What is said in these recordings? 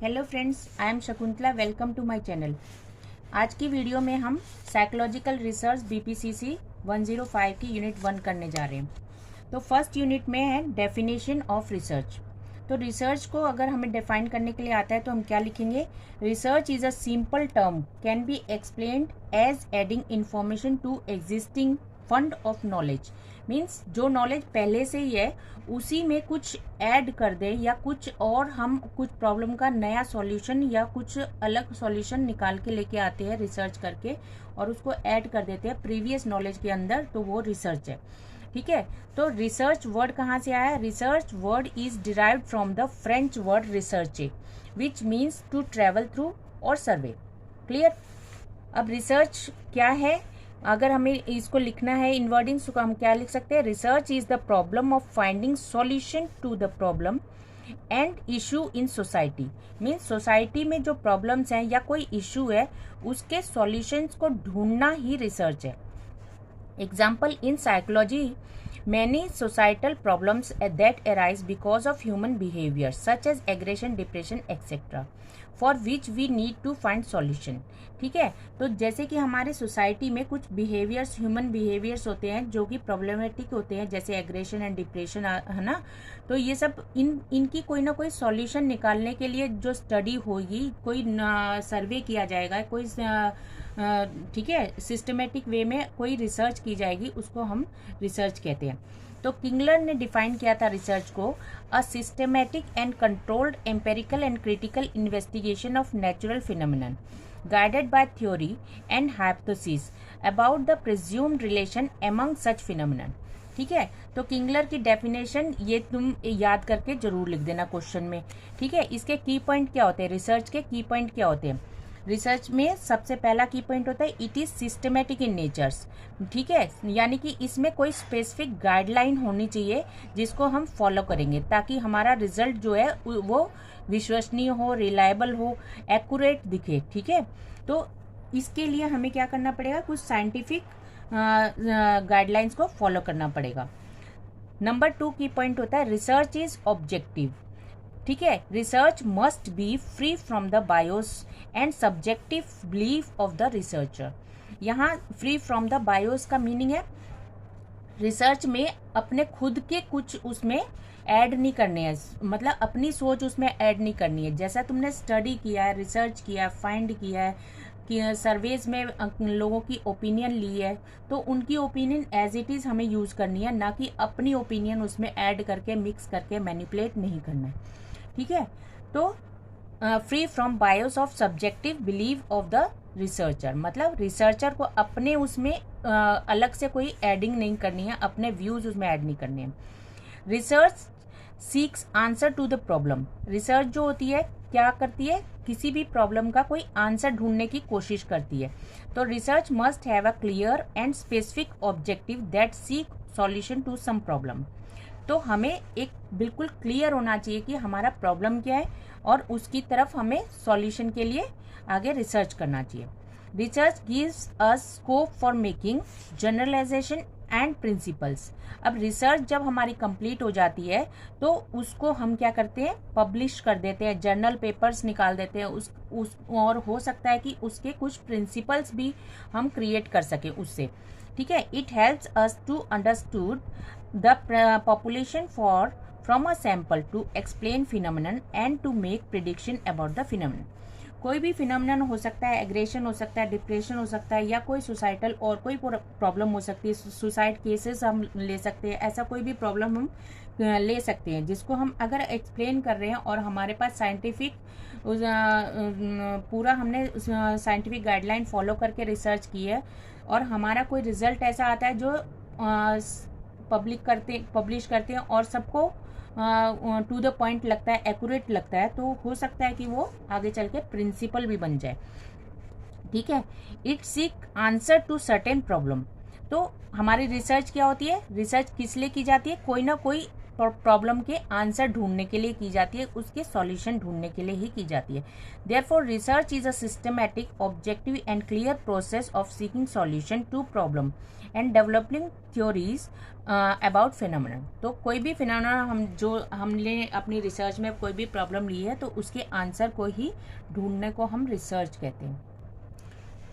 Hello friends, I am Shakuntala. Welcome to my channel. आज की video में हम साइकोलॉजिकल रिसर्च बीपीसीसी 105 की यूनिट 1 करने जा रहे हैं। तो फर्स्ट यूनिट में है डेफिनेशन ऑफ रिसर्च। तो रिसर्च को अगर हमें डिफाइन करने के लिए आता है तो हम क्या लिखेंगे? Research is a simple term can be explained as adding information to existing fund of knowledge. Means जो नॉलेज पहले से ही है उसी में कुछ ऐड कर दें, या कुछ और हम कुछ प्रॉब्लम का नया सॉल्यूशन या कुछ अलग सॉल्यूशन निकाल के लेके आते हैं रिसर्च करके और उसको ऐड कर देते हैं प्रीवियस नॉलेज के अंदर, तो वो रिसर्च है। ठीक है, तो रिसर्च वर्ड कहाँ से आया? Research word is derived from the French word recherche which means to travel through और सर्वे। क्लियर? अब रिसर्च क्या है? अगर हमें इसको लिखना है इन वर्डिंग्स तो हम क्या लिख सकते हैं? Research is the problem of finding solution to the problem and issue in society. Means society में जो प्रॉब्लम्स हैं या कोई इशू है उसके सॉल्यूशंस को ढूंढना ही रिसर्च है। Example, in psychology, many societal problems that arise because of human behavior, such as aggression, depression, etc., for which we need to find solution. ठीक है, तो जैसे कि हमारे सोसाइटी में कुछ बिहेवियर्स, ह्यूमन बिहेवियर्स होते हैं जो कि प्रॉब्लमेटिक होते हैं, जैसे एग्रेशन एंड डिप्रेशन, है ना। तो ये सब इनकी कोई ना कोई सॉल्यूशन निकालने के लिए जो स्टडी होगी, कोई सर्वे किया जाएगा, कोई ठीक है सिस्टमेटिक वे में कोई रिसर्च की जाएगी, उसको हम रिसर्च कहते हैं। तो किंगलर ने डिफाइन किया था रिसर्च को, a systematic and controlled empirical and critical investigation of natural phenomenon guided by theory and hypothesis about the presumed relation among such phenomenon। ठीक है, तो किंगलर की डेफिनेशन ये तुम याद करके जरूर लिख देना क्वेश्चन में। ठीक है, इसके की पॉइंट क्या होते हैं? रिसर्च के की पॉइंट क्या होते हैं? रिसर्च में सबसे पहला की पॉइंट होता है it is systematic in nature's. ठीक है, यानी कि इसमें कोई स्पेसिफिक गाइडलाइन होनी चाहिए जिसको हम फॉलो करेंगे ताकि हमारा रिजल्ट जो है वो विश्वसनीय हो, रिलायबल हो, एक्यूरेट दिखे। ठीक है, तो इसके लिए हमें क्या करना पड़ेगा? कुछ साइंटिफिक गाइडलाइंस को फॉलो करना पड़ेगा। नंबर 2 की पॉइंट होता है रिसर्च इज ऑब्जेक्टिव। ठीक है, research must be free from the BIOS and subjective belief of the researcher. यहाँ फ्री फ्रॉम द बायोस का मीनिंग है रिसर्च में अपने खुद के कुछ उसमें ऐड नहीं करने हैं, मतलब अपनी सोच उसमें ऐड नहीं करनी है। जैसा तुमने स्टडी किया है, रिसर्च किया है, फाइंड किया है कि सर्वेज में लोगों की ओपिनियन ली है, तो उनकी ओपिनियन एज इट इज़ हमें यूज़ करनी है, ना कि अपनी ओपिनियन उसमें ऐड करके मिक्स करके मैनिपुलेट नहीं करना है। ठीक है, तो free from BIOS of subjective believe of the researcher, मतलब रिसर्चर को अपने उसमें अलग से कोई एडिंग नहीं करनी है, अपने व्यूज उसमें ऐड नहीं करने हैं। Research seeks answer to the problem. Research जो होती है क्या करती है? किसी भी प्रॉब्लम का कोई आंसर ढूंढने की कोशिश करती है। तो research must have a clear and specific objective that seek solution to some problem. तो हमें एक बिल्कुल क्लियर होना चाहिए कि हमारा प्रॉब्लम क्या है और उसकी तरफ हमें सॉल्यूशन के लिए आगे रिसर्च करना चाहिए। Research gives us scope for making generalization and principles. अब रिसर्च जब हमारी कंप्लीट हो जाती है तो उसको हम क्या करते हैं? पब्लिश कर देते हैं, जर्नल पेपर्स निकाल देते हैं उस और हो सकता है कि उसके कुछ प्रिंसिपल्स भी हम क्रिएट कर सकें उससे। ठीक है, it helps us to understood the population from a sample to explain phenomenon and to make prediction about the phenomenon. कोई भी फिनोमिनन हो सकता है, एग्रेशन हो सकता है, डिप्रेशन हो सकता है, या कोई सोसाइटल और कोई प्रॉब्लम हो सकती है, सुसाइड केसेस हम ले सकते हैं, ऐसा कोई भी प्रॉब्लम हम ले सकते हैं जिसको हम अगर एक्सप्लेन कर रहे हैं और हमारे पास साइंटिफिक पूरा हमने साइंटिफिक गाइडलाइन फॉलो करके रिसर्च की है और हमारा कोई रिजल्ट ऐसा आता है जो पब्लिश करते हैं और सबको टू द पॉइंट लगता है, एक्यूरेट लगता है, तो हो सकता है कि वो आगे चल के प्रिंसिपल भी बन जाए। ठीक है, it seek answer to certain problem. तो हमारी रिसर्च क्या होती है? रिसर्च किस लिए की जाती है? कोई ना कोई प्रॉब्लम के आंसर ढूंढने के लिए की जाती है, उसके सॉल्यूशन ढूंढने के लिए ही की जाती है। Therefore research is a systematic, objective and clear process of seeking solution to problem and developing theories about phenomena. तो कोई भी फिनोमेना हमने अपनी रिसर्च में कोई भी प्रॉब्लम ली है तो उसके आंसर को ही ढूंढने को हम रिसर्च कहते हैं।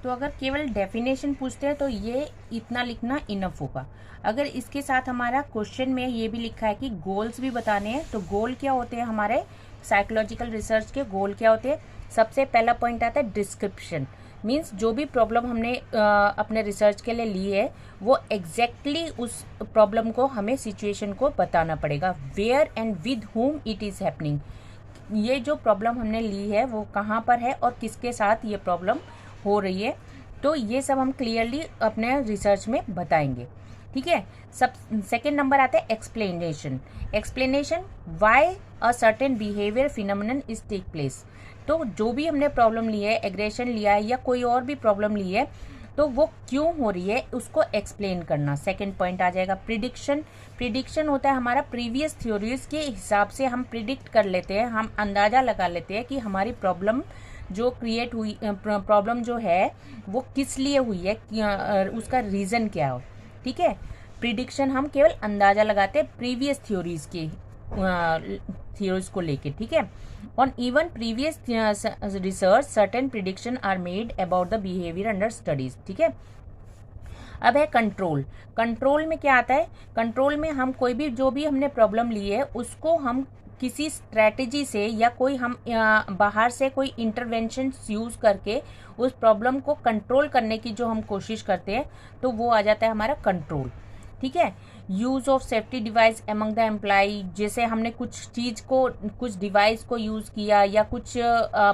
तो अगर केवल डेफिनेशन पूछते हैं तो ये इतना लिखना इनफ होगा। अगर इसके साथ हमारा क्वेश्चन में ये भी लिखा है कि गोल्स भी बताने हैं, तो गोल क्या होते हैं, हमारे साइकोलॉजिकल रिसर्च के गोल क्या होते हैं। सबसे पहला पॉइंट आता है डिस्क्रिप्शन, मीन्स जो भी प्रॉब्लम हमने अपने रिसर्च के लिए ली है वो एग्जैक्टली उस प्रॉब्लम को हमें सिचुएशन को बताना पड़ेगा, where and with whom it is happening. ये जो प्रॉब्लम हमने ली है वो कहाँ पर है और किसके साथ ये प्रॉब्लम हो रही है, तो ये सब हम क्लियरली अपने रिसर्च में बताएंगे। ठीक है। सब सेकेंड नंबर आता है explanation. Explanation why a certain behaviour phenomenon is take place. तो जो भी हमने प्रॉब्लम ली है, एग्रेशन लिया है या कोई और भी प्रॉब्लम ली है, तो वो क्यों हो रही है उसको एक्सप्लेन करना। सेकंड पॉइंट आ जाएगा प्रिडिक्शन। प्रिडिक्शन होता है हमारा प्रीवियस थ्योरीज के हिसाब से हम प्रिडिक्ट कर लेते हैं, हम अंदाजा लगा लेते हैं कि हमारी प्रॉब्लम जो क्रिएट हुई, प्रॉब्लम जो है वो किस लिए हुई है, उसका रीज़न क्या हो। ठीक है। प्रिडिक्शन हम केवल अंदाजा लगाते हैं प्रीवियस थ्योरीज के थ्योरीज को लेके। ठीक है। On even previous research certain prediction are made about the behaviour under studies. ठीक है। अब है कंट्रोल। कंट्रोल में क्या आता है, कंट्रोल में हम कोई भी जो भी हमने प्रॉब्लम ली है उसको हम किसी स्ट्रैटेजी से या कोई हम बाहर से कोई इंटरवेंशन यूज़ करके उस प्रॉब्लम को कंट्रोल करने की जो हम कोशिश करते हैं, तो वो आ जाता है हमारा कंट्रोल। ठीक है। Use of safety device among the employee, जैसे हमने कुछ चीज़ को, कुछ डिवाइस को यूज़ किया या कुछ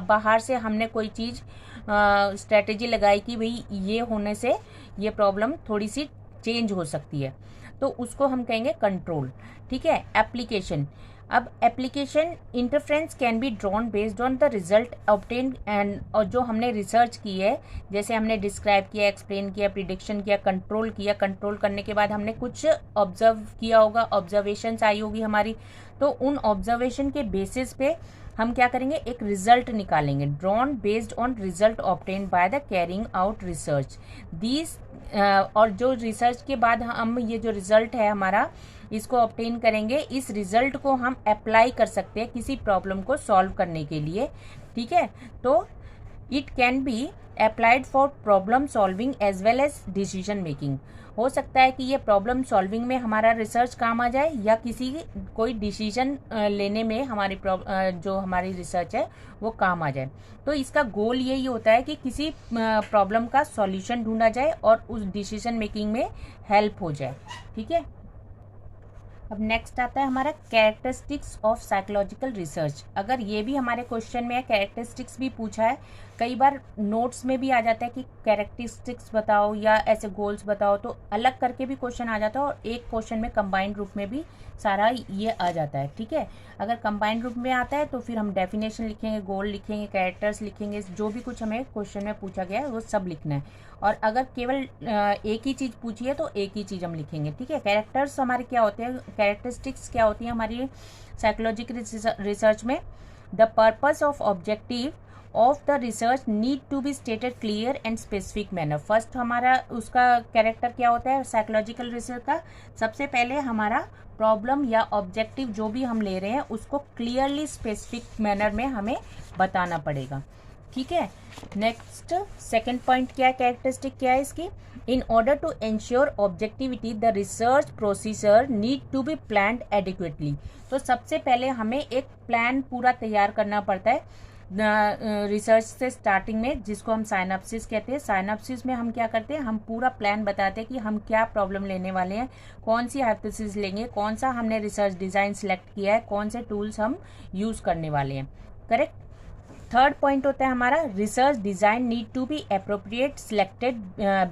बाहर से हमने कोई चीज़ स्ट्रैटेजी लगाई कि भाई ये होने से ये प्रॉब्लम थोड़ी सी चेंज हो सकती है, तो उसको हम कहेंगे कंट्रोल। ठीक है। एप्लीकेशन। अब application interference can be drawn based on the result obtained and, और जो हमने रिसर्च की है, जैसे हमने डिस्क्राइब किया, एक्सप्लेन किया, प्रिडिक्शन किया, कंट्रोल किया, कंट्रोल करने के बाद हमने कुछ ऑब्जर्व किया होगा, ऑब्जर्वेशंस आई होगी हमारी, तो उन ऑब्जर्वेशन के बेसिस पे हम क्या करेंगे, एक रिजल्ट निकालेंगे। Drawn based on result obtained by the carrying out research these, और जो रिसर्च के बाद हम ये जो रिजल्ट है हमारा इसको ऑब्टेन करेंगे, इस रिजल्ट को हम अप्लाई कर सकते हैं किसी प्रॉब्लम को सॉल्व करने के लिए। ठीक है। तो it can be applied for problem solving as well as decision making. हो सकता है कि ये प्रॉब्लम सॉल्विंग में हमारा रिसर्च काम आ जाए या किसी कोई डिसीजन लेने में हमारी जो हमारी रिसर्च है वो काम आ जाए। तो इसका गोल यही होता है कि किसी प्रॉब्लम का सॉल्यूशन ढूंढा जाए और उस डिसीजन मेकिंग में हेल्प हो जाए। ठीक है। अब नेक्स्ट आता है हमारा कैरेक्टरिस्टिक्स ऑफ साइकोलॉजिकल रिसर्च। अगर ये भी हमारे क्वेश्चन में है, कैरेक्टरिस्टिक्स भी पूछा है, कई बार नोट्स में भी आ जाता है कि कैरेक्टरिस्टिक्स बताओ या ऐसे गोल्स बताओ, तो अलग करके भी क्वेश्चन आ जाता है और एक क्वेश्चन में कंबाइंड रूप में भी सारा ये आ जाता है। ठीक है। अगर कंबाइंड रूप में आता है तो फिर हम डेफिनेशन लिखेंगे, गोल लिखेंगे, कैरेक्टर्स लिखेंगे, जो भी कुछ हमें क्वेश्चन में पूछा गया है वो सब लिखना है। और अगर केवल एक ही चीज़ पूछी है तो एक ही चीज़ हम लिखेंगे। ठीक है। कैरेक्टर्स हमारे क्या होते हैं, कैरेक्टरिस्टिक्स क्या होती है हमारी साइकोलॉजिकल रिसर्च में। The purpose of objective of the research need to be stated clear and specific manner. First हमारा उसका कैरेक्टर क्या होता है साइकोलॉजिकल रिसर्च का, सबसे पहले हमारा प्रॉब्लम या ऑब्जेक्टिव जो भी हम ले रहे हैं उसको क्लियरली स्पेसिफिक मैनर में हमें बताना पड़ेगा। ठीक है। नेक्स्ट सेकंड पॉइंट क्या है, कैरेक्टरिस्टिक क्या है इसकी, in order to ensure objectivity the research procedure need to be planned adequately. तो सबसे पहले हमें एक प्लान पूरा तैयार करना पड़ता है रिसर्च से स्टार्टिंग में, जिसको हम साइनॉप्सिस कहते हैं। साइनॉप्सिस में हम क्या करते हैं, हम पूरा प्लान बताते हैं कि हम क्या प्रॉब्लम लेने वाले हैं, कौन सी हाइपोथेसिस लेंगे, कौन सा हमने रिसर्च डिज़ाइन सेलेक्ट किया है, कौन से टूल्स हम यूज़ करने वाले हैं। करेक्ट। थर्ड पॉइंट होता है हमारा research design need to be appropriate selected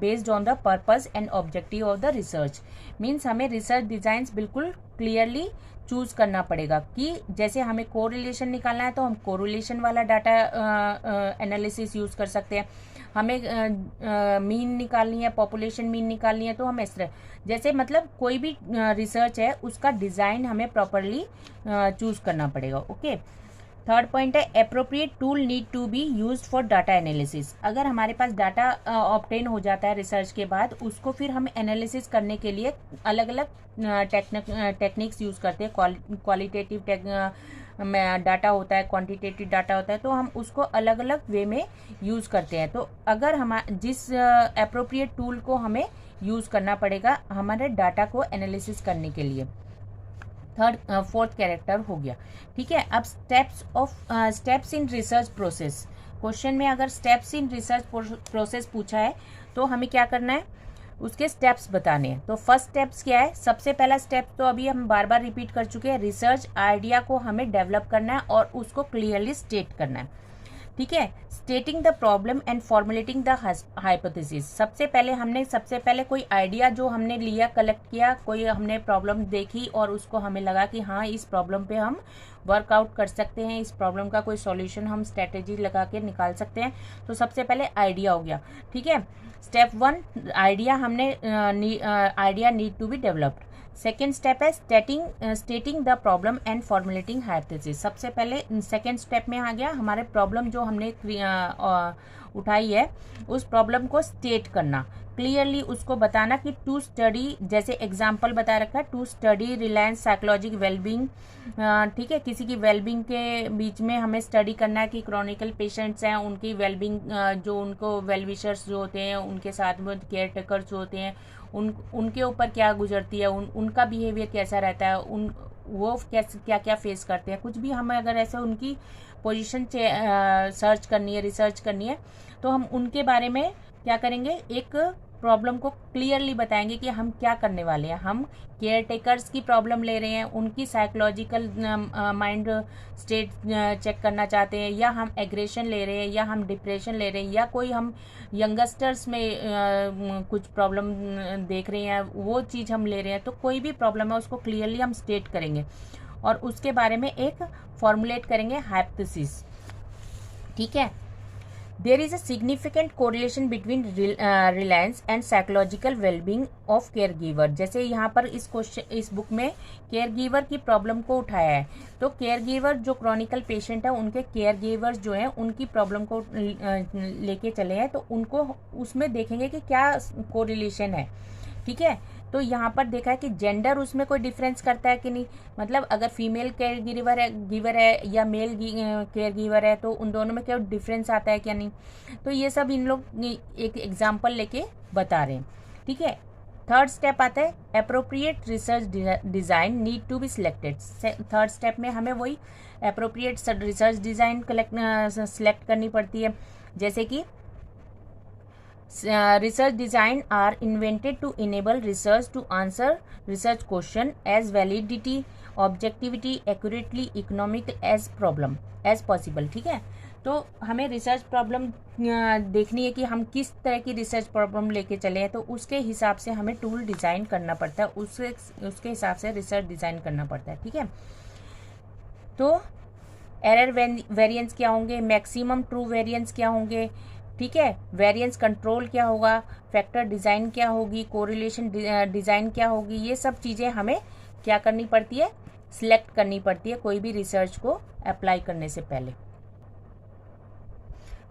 based on the purpose and objective of the research. Means हमें रिसर्च डिज़ाइंस बिल्कुल क्लियरली चूज़ करना पड़ेगा कि जैसे हमें कोरिलेशन निकालना है तो हम कोरिलेशन वाला डाटा एनालिसिस यूज़ कर सकते हैं। हमें मीन निकालनी है, पॉपुलेशन मीन निकालनी है, तो हम इस तरह जैसे मतलब कोई भी रिसर्च है उसका डिज़ाइन हमें प्रॉपरली चूज़ करना पड़ेगा। ओके, थर्ड पॉइंट है appropriate tool need to be used for data analysis. अगर हमारे पास डाटा ऑब्टेन हो जाता है रिसर्च के बाद, उसको फिर हम एनालिसिस करने के लिए अलग अलग टेक्निक्स यूज़ करते हैं। क्वालिटेटिव डाटा होता है, क्वांटिटेटिव डाटा होता है, तो हम उसको अलग अलग वे में यूज़ करते हैं। तो अगर हम जिस एप्रोप्रिएट टूल को हमें यूज़ करना पड़ेगा हमारे डाटा को एनालिसिस करने के लिए। फोर्थ कैरेक्टर हो गया। ठीक है, अब steps in research process. Question में अगर स्टेप्स इन रिसर्च प्रोसेस पूछा है तो हमें क्या करना है, उसके स्टेप्स बताने हैं। तो फर्स्ट स्टेप्स क्या है, सबसे पहला स्टेप तो अभी हम बार बार रिपीट कर चुके हैं, रिसर्च आइडिया को हमें डेवलप करना है और उसको क्लियरली स्टेट करना है। ठीक है, stating the problem and formulating the hypothesis. सबसे पहले कोई आइडिया जो हमने लिया, कलेक्ट किया, कोई हमने प्रॉब्लम देखी और उसको हमें लगा कि हाँ इस प्रॉब्लम पे हम वर्कआउट कर सकते हैं, इस प्रॉब्लम का कोई सॉल्यूशन हम स्ट्रेटेजी लगा के निकाल सकते हैं। तो सबसे पहले आइडिया हो गया। ठीक है, step 1 idea need to be developed. Second step है stating the problem and formulating hypothesis. सबसे पहले सेकेंड स्टेप में आ गया हमारे प्रॉब्लम जो हमने उठाई है उस प्रॉब्लम को स्टेट करना, क्लियरली उसको बताना कि टू स्टडी, जैसे एग्जांपल बता रखा है, to study reliance psychologic wellbeing. ठीक है, किसी की वेलबींग के बीच में हमें स्टडी करना है कि क्रॉनिकल पेशेंट्स हैं उनकी वेलबींग, जो उनको वेलविशर्स जो होते हैं उनके साथ में केयर टेकर्स जो होते हैं उनके ऊपर क्या गुजरती है, उनका बिहेवियर कैसा रहता है, वो क्या क्या फेस करते हैं। कुछ भी हमें अगर ऐसे उनकी पोजीशन सर्च करनी है, रिसर्च करनी है, तो हम उनके बारे में क्या करेंगे, एक प्रॉब्लम को क्लियरली बताएंगे कि हम क्या करने वाले हैं। हम केयर टेकर्स की प्रॉब्लम ले रहे हैं, उनकी साइकोलॉजिकल माइंड स्टेट चेक करना चाहते हैं, या हम एग्रेशन ले रहे हैं, या हम डिप्रेशन ले रहे हैं, या कोई हम यंगस्टर्स में कुछ प्रॉब्लम देख रहे हैं, वो चीज़ हम ले रहे हैं। तो कोई भी प्रॉब्लम है उसको क्लियरली हम स्टेट करेंगे और उसके बारे में एक फॉर्मुलेट करेंगे हाइपोथेसिस। ठीक है, there is a significant correlation between reliance and psychological wellbeing of care giver. जैसे यहाँ पर इस बुक में केयर गिवर की प्रॉब्लम को उठाया है, तो केयर गिवर जो क्रॉनिकल पेशेंट है उनके केयर गिवर्स जो हैं उनकी प्रॉब्लम को लेके चले हैं, तो उनको उसमें देखेंगे कि क्या कोरिलेशन है। ठीक है, तो यहाँ पर देखा है कि जेंडर उसमें कोई डिफरेंस करता है कि नहीं, मतलब अगर फीमेल केयर गिवर है या मेल केयर गिवर है तो उन दोनों में क्या डिफरेंस आता है क्या नहीं। तो ये सब इन लोग एक एग्जांपल लेके बता रहे हैं। ठीक है, थर्ड स्टेप आता है appropriate research design need to be selected. Third step में हमें वही अप्रोप्रिएट रिसर्च डिज़ाइन सेलेक्ट करनी पड़ती है। जैसे कि research design are invented to enable research to answer research question as validity, objectivity, accurately, economic as possible। ठीक है, तो हमें रिसर्च प्रॉब्लम देखनी है कि हम किस तरह की रिसर्च प्रॉब्लम लेके चले हैं, तो उसके हिसाब से हमें टूल डिज़ाइन करना पड़ता है, उसके हिसाब से रिसर्च डिज़ाइन करना पड़ता है। ठीक है, तो एरर वेरिएंस क्या होंगे, मैक्सिमम ट्रू वेरिएंस क्या होंगे, ठीक है, वेरिएंस कंट्रोल क्या होगा, फैक्टर डिज़ाइन क्या होगी, कोरिलेशन डिज़ाइन क्या होगी, ये सब चीज़ें हमें क्या करनी पड़ती है, सिलेक्ट करनी पड़ती है कोई भी रिसर्च को अप्लाई करने से पहले।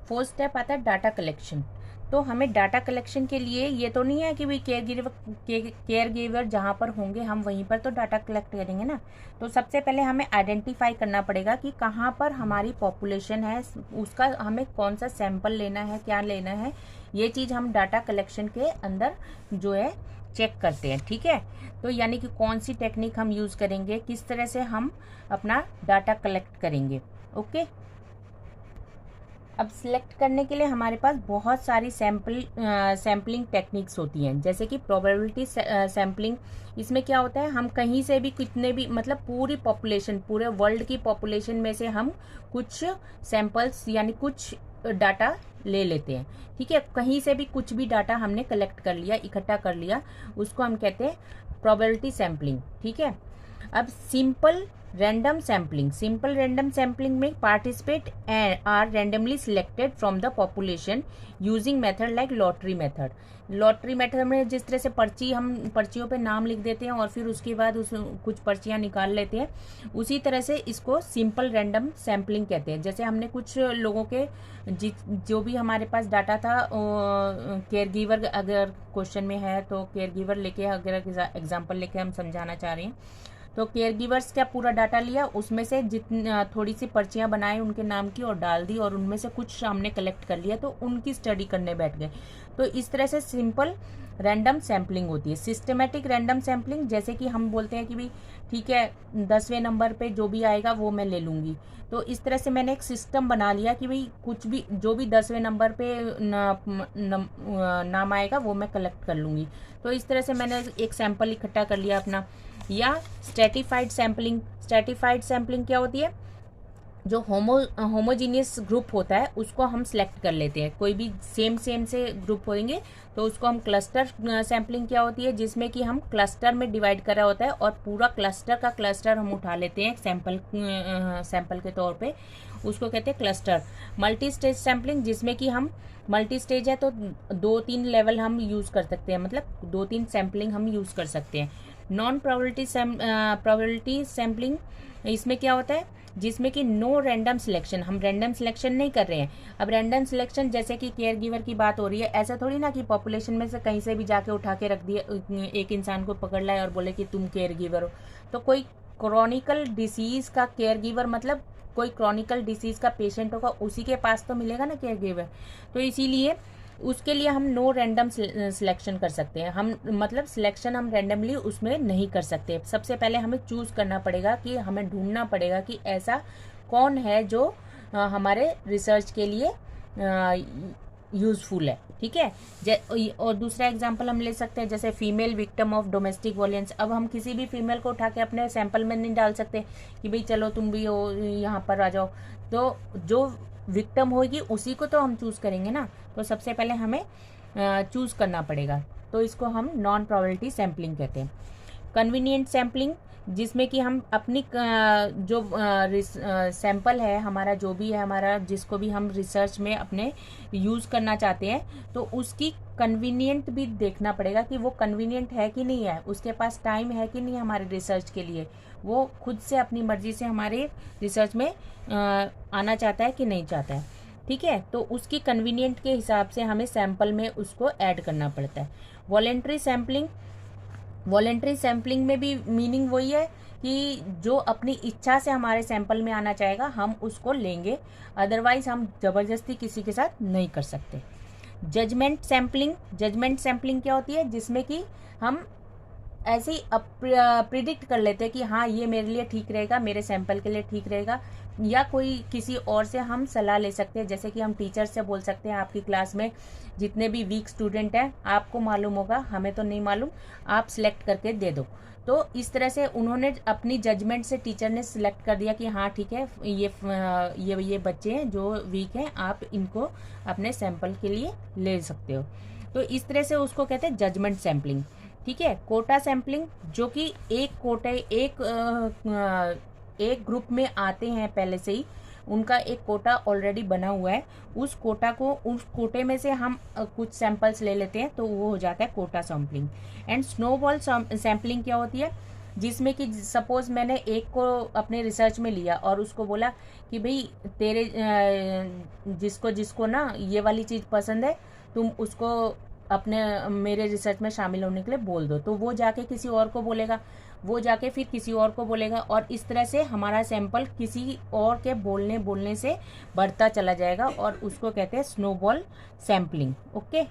फोर्थ स्टेप आता है डाटा कलेक्शन। तो हमें डाटा कलेक्शन के लिए ये तो नहीं है कि भाई केयर गिवर जहाँ पर होंगे हम वहीं पर तो डाटा कलेक्ट करेंगे ना। तो सबसे पहले हमें आइडेंटिफाई करना पड़ेगा कि कहाँ पर हमारी पॉपुलेशन है, उसका हमें कौन सा सैंपल लेना है, क्या लेना है, ये चीज़ हम डाटा कलेक्शन के अंदर जो है चेक करते हैं। ठीक है, तो यानी कि कौन सी टेक्निक हम यूज़ करेंगे, किस तरह से हम अपना डाटा कलेक्ट करेंगे। ओके, अब सिलेक्ट करने के लिए हमारे पास बहुत सारी सैम्पलिंग टेक्निक्स होती हैं, जैसे कि प्रोबेबिलिटी सैम्पलिंग। इसमें क्या होता है, हम कहीं से भी कितने भी मतलब पूरी पॉपुलेशन, पूरे वर्ल्ड की पॉपुलेशन में से हम कुछ सैंपल्स यानी कुछ डाटा ले लेते हैं। ठीक है, कहीं से भी कुछ भी डाटा हमने कलेक्ट कर लिया, इकट्ठा कर लिया, उसको हम कहते हैं प्रोबेबिलिटी सैम्पलिंग। ठीक है, अब सिंपल रैंडम सैम्पलिंग में participate are randomly selected from the population using method like lottery method में जिस तरह से हम पर्चियों पे नाम लिख देते हैं और फिर उसके बाद कुछ पर्चियां निकाल लेते हैं, उसी तरह से इसको सिंपल रैंडम सैम्पलिंग कहते हैं। जैसे हमने कुछ लोगों के जो भी हमारे पास डाटा था, केयर गिवर अगर क्वेश्चन में है तो केयर गिवर लेके अगर एग्जाम्पल लेके हम समझाना चाह रहे हैं, तो केयर गिवर्स का पूरा डाटा लिया, उसमें से थोड़ी सी पर्चियां बनाई उनके नाम की और डाल दी, और उनमें से कुछ हमने कलेक्ट कर लिया तो उनकी स्टडी करने बैठ गए। तो इस तरह से सिंपल रैंडम सैम्पलिंग होती है। सिस्टमेटिक रैंडम सैम्पलिंग, जैसे कि हम बोलते हैं कि भाई ठीक है 10वें नंबर पे जो भी आएगा वो मैं ले लूँगी, तो इस तरह से मैंने एक सिस्टम बना लिया कि भाई कुछ भी जो भी 10वें नंबर पे नाम आएगा वो मैं कलेक्ट कर लूँगी। तो इस तरह से मैंने एक सैंपल इकट्ठा कर लिया अपना। या स्ट्रेटिफाइड सैम्पलिंग क्या होती है, जो होमोजीनियस ग्रुप होता है उसको हम सिलेक्ट कर लेते हैं। कोई भी सेम से ग्रुप होंगे तो उसको हम क्लस्टर सैम्पलिंग क्या होती है, जिसमें कि हम क्लस्टर में डिवाइड करा होता है और पूरा क्लस्टर हम उठा लेते हैं सैंपल के तौर पे, उसको कहते हैं क्लस्टर। मल्टी स्टेज सैम्पलिंग, जिसमें कि हम मल्टी स्टेज है तो 2-3 लेवल हम यूज़ कर सकते हैं, मतलब 2-3 सैम्पलिंग हम यूज़ कर सकते हैं। नॉन प्रोबेबिलिटी सैम्पलिंग, इसमें क्या होता है, जिसमें कि नो रैंडम सिलेक्शन, हम रैंडम सिलेक्शन नहीं कर रहे हैं। अब रैंडम सिलेक्शन जैसे कि केयर गिवर की बात हो रही है, ऐसा थोड़ी ना कि पॉपुलेशन में से कहीं से भी जाके उठा के रख दिया, एक इंसान को पकड़ लाए और बोले कि तुम केयर गिवर हो। तो कोई क्रॉनिकल डिसीज का केयर गिवर, मतलब कोई क्रॉनिकल डिसीज का पेशेंट होगा उसी के पास तो मिलेगा ना केयर गिवर। तो इसीलिए उसके लिए हम नो रैंडम सिलेक्शन कर सकते हैं, हम मतलब सिलेक्शन हम रैंडमली उसमें नहीं कर सकते। सबसे पहले हमें चूज करना पड़ेगा कि हमें ढूंढना पड़ेगा कि ऐसा कौन है जो हमारे रिसर्च के लिए यूजफुल है, ठीक है। और दूसरा एग्जांपल हम ले सकते हैं, जैसे female victim of domestic violence. अब हम किसी भी फीमेल को उठा के अपने सैंपल में नहीं डाल सकते कि भाई चलो तुम भी हो यहाँ पर आ जाओ, तो जो विक्टिम होगी उसी को तो हम चूज करेंगे ना। तो सबसे पहले हमें चूज करना पड़ेगा, तो इसको हम नॉन प्रोबेबिलिटी सैम्पलिंग कहते हैं। कन्वीनियंट सैम्पलिंग, जिसमें कि हम अपनी जो सैंपल है हमारा, जो भी है हमारा, जिसको भी हम रिसर्च में अपने यूज़ करना चाहते हैं, तो उसकी कन्वीनियंट भी देखना पड़ेगा कि वो कन्वीनियंट है कि नहीं है, उसके पास टाइम है कि नहीं हमारे रिसर्च के लिए, वो खुद से अपनी मर्जी से हमारे रिसर्च में आना चाहता है कि नहीं चाहता है, ठीक है। तो उसकी कन्वीनियंट के हिसाब से हमें सैंपल में उसको ऐड करना पड़ता है। वॉलेंट्री सैम्पलिंग में भी मीनिंग वही है कि जो अपनी इच्छा से हमारे सैंपल में आना चाहेगा हम उसको लेंगे, अदरवाइज हम जबरदस्ती किसी के साथ नहीं कर सकते। जजमेंट सैम्पलिंग क्या होती है, जिसमें कि हम ऐसे ही प्रिडिक्ट कर लेते हैं कि हाँ ये मेरे लिए ठीक रहेगा, मेरे सैंपल के लिए ठीक रहेगा, या कोई किसी और से हम सलाह ले सकते हैं। जैसे कि हम टीचर से बोल सकते हैं, आपकी क्लास में जितने भी वीक स्टूडेंट हैं आपको मालूम होगा, हमें तो नहीं मालूम, आप सिलेक्ट करके दे दो। तो इस तरह से उन्होंने अपनी जजमेंट से, टीचर ने सिलेक्ट कर दिया कि हाँ ठीक है ये बच्चे हैं जो वीक हैं, आप इनको अपने सैंपल के लिए ले सकते हो। तो इस तरह से उसको कहते हैं जजमेंट सैम्पलिंग, ठीक है। कोटा सैम्पलिंग, जो कि एक ग्रुप में आते हैं पहले से ही, उनका एक कोटा ऑलरेडी बना हुआ है, उस कोटे में से हम कुछ सैंपल्स ले लेते हैं, तो वो हो जाता है quota sampling. And snowball sampling क्या होती है, जिसमें कि सपोज मैंने एक को अपने रिसर्च में लिया और उसको बोला कि भाई तेरे जिसको ना ये वाली चीज़ पसंद है, तुम उसको अपने मेरे रिसर्च में शामिल होने के लिए बोल दो। तो वो जाके किसी और को बोलेगा, वो जाके फिर किसी और को बोलेगा, और इस तरह से हमारा सैंपल किसी और के बोलने से बढ़ता चला जाएगा, और उसको कहते हैं snowball sampling. Okay,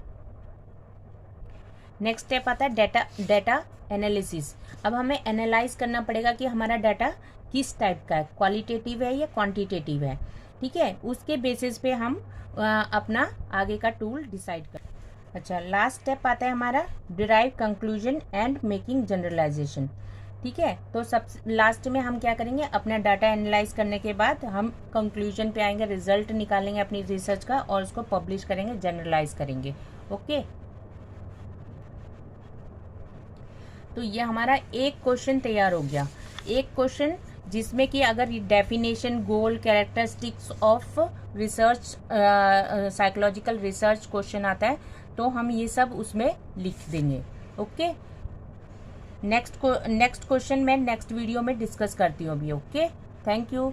next step आता है डाटा एनालिसिस। अब हमें एनालाइज करना पड़ेगा कि हमारा डाटा किस टाइप का है, क्वालिटेटिव है या क्वांटिटेटिव है, ठीक है। उसके बेसिस पे हम अपना आगे का टूल डिसाइड कर। अच्छा, लास्ट स्टेप आता है हमारा derive conclusion and making generalization, ठीक है। तो सब लास्ट में हम क्या करेंगे, अपना डाटा एनालाइज करने के बाद हम कंक्लूजन पे आएंगे, रिजल्ट निकालेंगे अपनी रिसर्च का और उसको पब्लिश करेंगे, जनरलाइज करेंगे। ओके, तो ये हमारा एक क्वेश्चन तैयार हो गया। एक क्वेश्चन जिसमें कि अगर definition, goal, characteristics of research, psychological research question आता है तो हम ये सब उसमें लिख देंगे। ओके, नेक्स्ट क्वेश्चन मैं नेक्स्ट वीडियो में डिस्कस करती हूँ अभी। Okay, thank you.